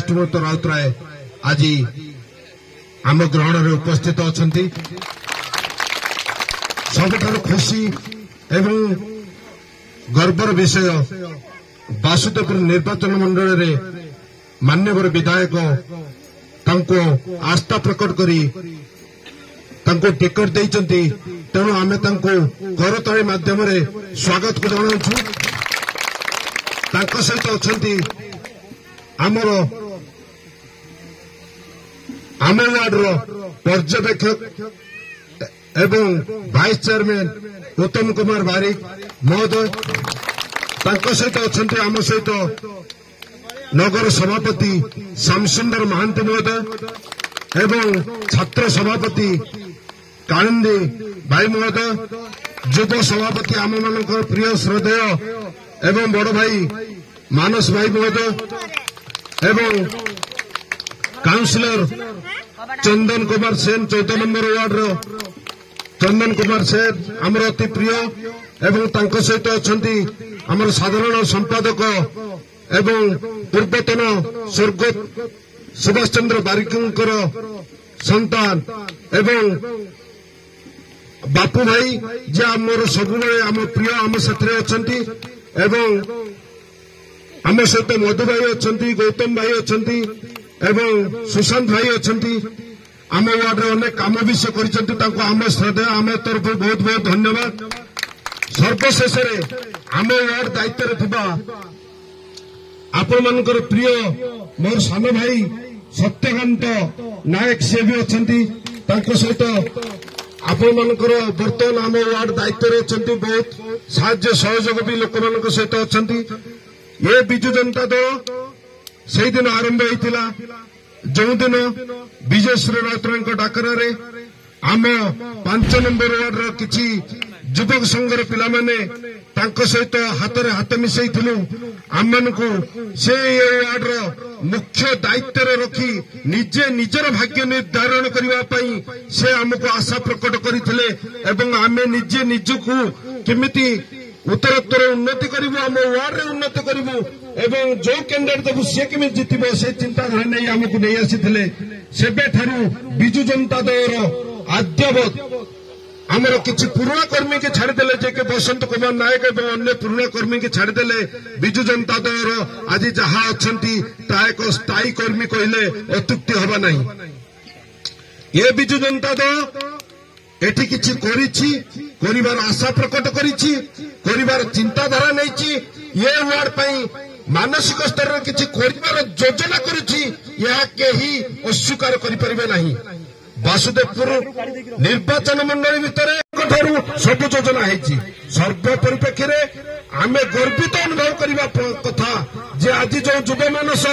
विष्णुदत्त राउतराय आज आम ग्रहण में उपस्थित अच्छा सबुठ खुशी एवं गर्वर विषय बासुदेवपुर निर्वाचन मंडल में मान्यवर विधायक तांको आस्था प्रकट करी तांको टिकट देइचंती तेणु आमे तांको करताली माध्यम स्वागत को जनाउछु। तांको सहित अछंती आमर आम वार्ड रो पर्यवेक्षक एवं वाइस चेयरमैन उत्तम कुमार बारिक महोदय तांको सहित अछंती आम सहित नगर सभापति श्यामसुंदर महांती महोदय एवं छात्र सभापति कालिंदी भाई महोदय युव सभापति आम मान प्रिय श्रद्धेय एवं बड़ भाई मानस भाई महोदय एवं councillor Chandan Kumar Sen 14 number ward रो चंदन कुमार सेन आमर अति प्रिय एवं तांको सहित अछंती आमर साधारण संपादक एवं पूर्वतन स्वर्गत सुभाष चंद्र बारिकर संतान एवं बापू भाई जे आमर सबुबले आम प्रिय आम साथी अछंती एवं आम सहित मधु भाई अछंती गौतम भाई अछंती एवं सुशांत भाई अछंती आम वार्ड रे अनेक काम भी से करिसंती तांको आम श्रद्धा आम तरफ बहुत बहुत धन्यवाद। सर्वशेष आम वार्ड दायित्व रे थिबा आपण मानकर प्रिय मोर सान भाई सत्यकांत नायक से भी अछंती तांको सहित आपण मानकर बर्तमान आम वार्ड दायित्व रे अछंती बहुत साहाय्य सहयोग भी लोक मानक सहित अछंती। ये बिजु जनता दल से दिन आरंभ होइतिला जो दिन विजय श्री राउतराय डाकरा रे आम 5 नंबर वार्ड रो किछि युवक संघर पिला माने तांको सहित हाथ रे हाथ मिसई थिलु आम मानकु से वार्ड रो मुख्य दायित्व रे रखी निजे निजर भाग्य निर्धारण करबा पई से हमको आशा प्रकट करिथिले एवं आमे निजे निजकु केमिति उत्तरोत्तर उन्नति करिवु आम वार्ड रे उन्नति करिवु एवं जो कैंडिडेट देबु से केमि जितिबो से चिंताधारा नै हमकु नै आसीथिले सेबे ठारू बिजु जनता दल आद्यवत आमर किछि पुराना कर्मी के छाड़देले जे के बसंत कुमार नायक एवं अन्य पुराना कर्मी के छाड़देले बिजु जनता दल आज जहा अछंती ता एक स्थायी कर्मी कहले अत्युक्ति हबा नहीं। ये बिजु जनता दल एठी किछि करिछि करिवार आशा प्रकट करिछि करिवार चिंताधारा नैछि ये वार्ड पई मानसिक स्तर रे किछि करिवार योजना करिछि या केही अस्वीकार करि परिबे नहीं। वासुदेवपुर निर्वाचन मंडल भितर सब योजना है सर्व परिप्रेक्षी में आम गर्वित अनुभव करने कथा जे आज जो युव मानस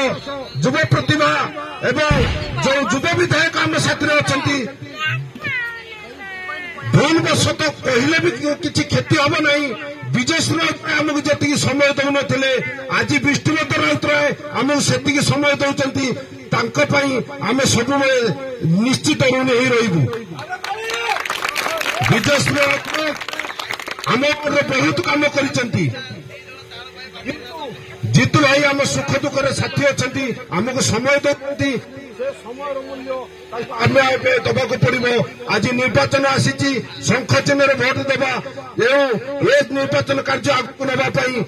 युव प्रतिभा एवं जो युव विधायक आम साथी अच्छा भूल बशत कहले भी किसी क्षति हम ना विजय श्री राउतराय आमको जी समय दौन आज विष्णुदत्त राउतराय आमको से समय दौरान आम सब निश्चित ऋण ही रही विजय श्री राउतराय आम बहुत काम कर जीतू भाई आम सुख दुख साथी अच्छा आमको समय दौरान समय मूल्य आम दबा पड़ो आज निर्वाचन आसी शंख चिन्ह भोट देवा ए निर्वाचन कार्य आगे नापी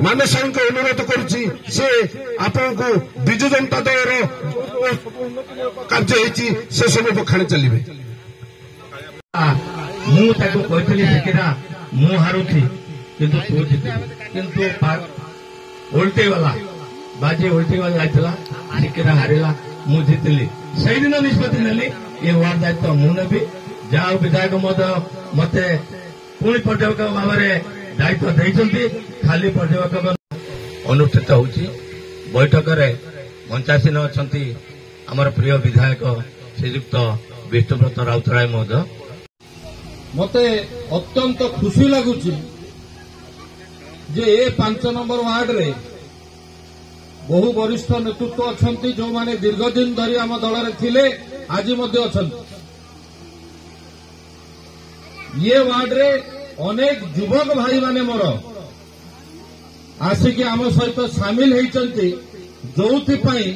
मानस को अनुरोध करुच्ची से आपण को विजु जनता दल कार्य से सब बखाणी चलिए मु हारुथी किंतु तू जीत किंतु उल्टे वाला बाजी उल्टे वाला जाइला सिकेरा हारिला मु जीतली से दिन निष्पत्ति नेली ये वार्ड दायित्व मु नेबी जहाँ विधायक मते पुणी पर्यवेक्षक भाव में दायित्व देइछंती खाली पर्यवेक्षक अनुष्ठित होउची बैठक रे मंचासीन अछंती हमर प्रिय विधायक श्रीयुक्त विष्णुदत्त राउतराय महोदय मते अत्यंत खुशी लगुची जे ए 5 नंबर वार्ड रे बहु वरिष्ठ नेतृत्व अच्छा जो माने दीर्घ दिन धरी आम दल थिले आज अच्छा ये वार्ड रे अनेक युवक भाई माने मोर आसिक आम सहित सामिल होती जोथिपाई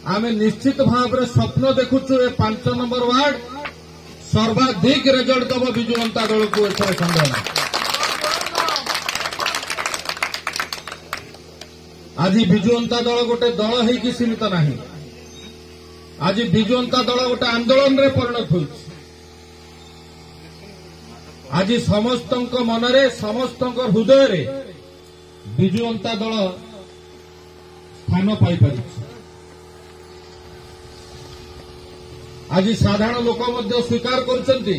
आमे निश्चित भाव में स्वप्न देखुचु ए 5 नंबर वार्ड सर्वाधिक रिजल्ट दब विजु जनता दल को एथर संदेह नहीं। आज विजु जनता दल गोटे दल है सीमित नहीं, आज विजु जनता दल गोटे आंदोलन रे परिणत हो। आज समस्त मनरे समस्त हृदय रे विजु जनता दल स्थान पाई पारि। आज साधारण लोक मध्य स्वीकार करछन्ति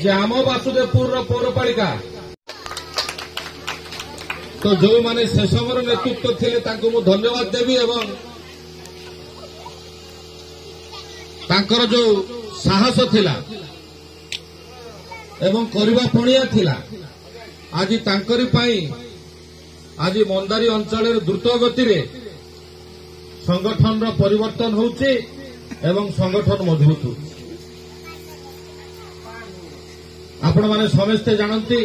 जे आम वासुदेवपुर पौरपालिका तो जो माने से समय नेतृत्व थिले तांको मु धन्यवाद देबी एवं तांकर जो साहस थिला एवं करबा पणिया थिला आज तांकरी पाई आज मंदारी अंचल द्रुत गति रे संगठन रो परिवर्तन होउचे एवं संगठन मजबूत हो। आपण माने समस्ते जानती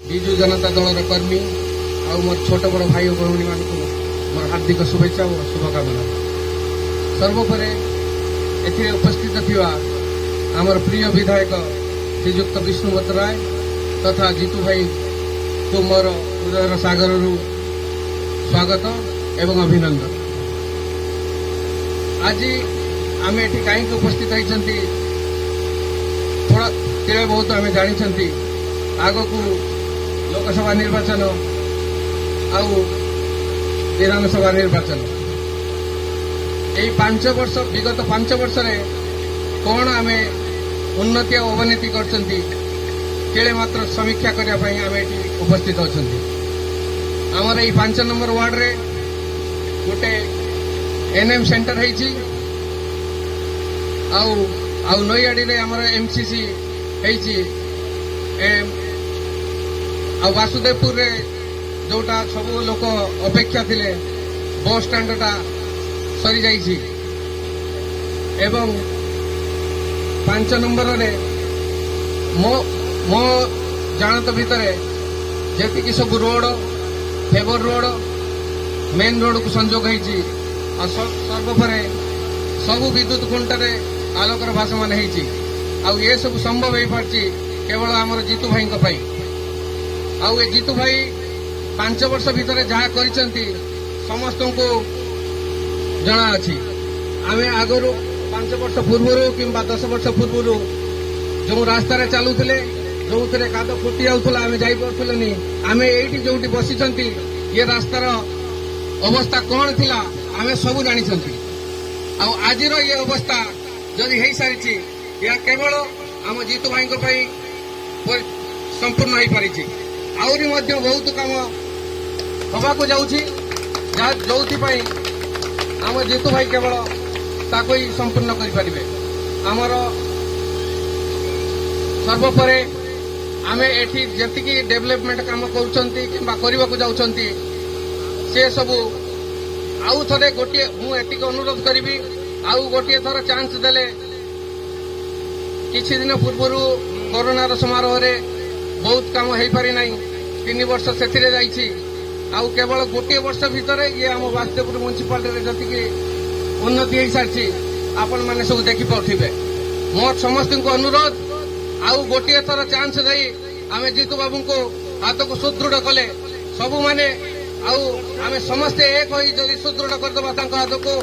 विजु जनता दल कर्मी आ मोर छोट बड़ भाई और भौणी मान मोर हार्दिक शुभेच्छा और शुभकामना। सर्वोपरि एथिरे उपस्थित थिवा आमर प्रिय विधायक श्रीयुक्त विष्णुवत राय तथा जीतू भाई को मोर हृदय सागर स्वागत एवं अभिनंदन। आज आम एठी कहीं उपस्थित होती थोड़ा तेरे बहुत आम जानी आग को लोकसभा निर्वाचन आउ विधानसभा निर्वाचन यही 5 वर्ष विगत 5 वर्ष कौन आम उन्नति और अवनति कर मात्र समीक्षा करने आम ये उपस्थित अच्छा। आमर ये 5 नंबर वार्ड रे गोटे एनएम सेंटर है नईआड़ी रे आमर एमसीसी है वासुदेवपुर रे जोटा सब लोक अपेक्षा थिले बस स्टैंडटा सरी जाइछि एवं 5 नंबर रे मो जानत भितर जी सब road favour road main road को संजोग होती सर्वोपरि सब विद्युत खुंटे आलोकर भाषमान ये सब संभव हो पार्टी केवल आमर जीतू भाई आउ ए जीतू भाई 5 वर्ष भितर जहाँ कर समस्त को जना अच्छी। आम आगु 5 वर्ष पूर्व कि 10 वर्ष पूर्व जो रास्तार चलुले जो थे काद फुटी जाऊला आम जापनी आम ये जो बसी ये रास्तार अवस्था कौन थी आम सब जानी आज ये अवस्था जदि हो सारी या केवल आम जीतू भाई संपूर्ण हो पारी। आहरी बहुत काम हवा को जाऊँ जो आम जीतू भाई केवल ताको ही संपूर्ण करें। आमर सर्वोपरि आम एठी जी डेवलपमेंट काम कर जाऊँगी से सबू आउ थे गोटे मुझे अनुरोध करी आउ गोटे थर चांस देले किछि दिन पूर्व कोरोनार समारोह रे बहुत काम हो पारि ना 3 वर्ष से जाइछि आउ केवल गोटे वर्ष भितर ये आम वासुदेवपुर म्युनिसिपालिटी जी उन्नति हो सारी आपण मैंने सब देखी पारे। मोर समस्त को अनुरोध आउ गोटे थर चांस दे आम जीतू बाबू को हाथ को सुदृढ़ कले सबू माने आम समस्ते एक जदि सुदृढ़ करदे हाथ को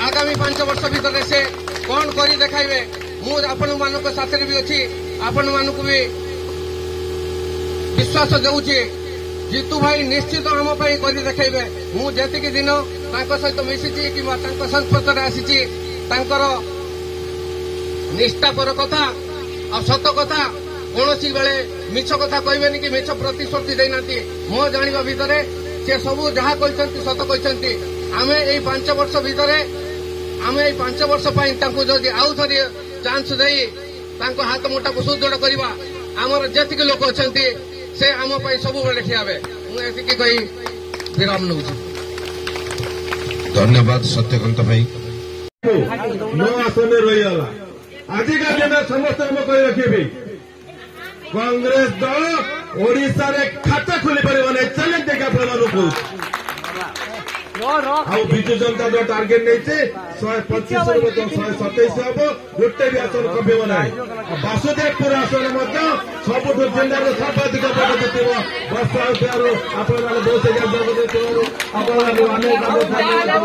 आगामी 5 वर्ष भितर से कौन कर देखाइबे मुझे आपण मान साथ भी अच्छी आपण मान भी विश्वास देउछि जीतू भाई निश्चित आम कर देखाइबे। मुझे दिन सहित मिशिची कि संस्पर्श आसी निष्ठापर कथा और सत कथा कौन बेले मिछ कथा कहबेनि कि मिछ प्रतिश्रुति देना मो जाना भितर से सबू जहाँ कहते सत कहते आम ये 5 वर्ष भितर आम ये 5 वर्ष जदि आउ थे चांस दे हाथ मुठा को सुदृढ़ करवा आमर जी लोक अच्छा से आम सब बेले ठियाबे मुझे कही विराम नौ। धन्यवाद सत्यकांत भाई। 9 आसन रहीगला आजिका दिन समस्त कही रखी कांग्रेस दल ओडिशा रे खाता खोली पारिबो नै चैलेंज देखा आपन कौच ଆଉ ବିଜୁ ଜନତା ଦଳ ଟାର୍ଗେଟ ନେଇଛି 125 ରୁ 127 ହବ ଗୋଟେ ବି ଆସନ କମିବ ନାହିଁ ବାସୁଦେବପୁର ଆସନ ମଧ୍ୟ ସବୁଠୁ ଜିଲ୍ଲାର ସର୍ବାଧିକ ଭୋଟ ଜିତିବ ବର୍ଷା ହେଉଥିବାରୁ ଆପଣମାନେ ବହୁତ ଯୋଗ ଦେଇଥିବାରୁ ଆପଣମାନଙ୍କୁ ଅନେକ ଧନ୍ୟବାଦ।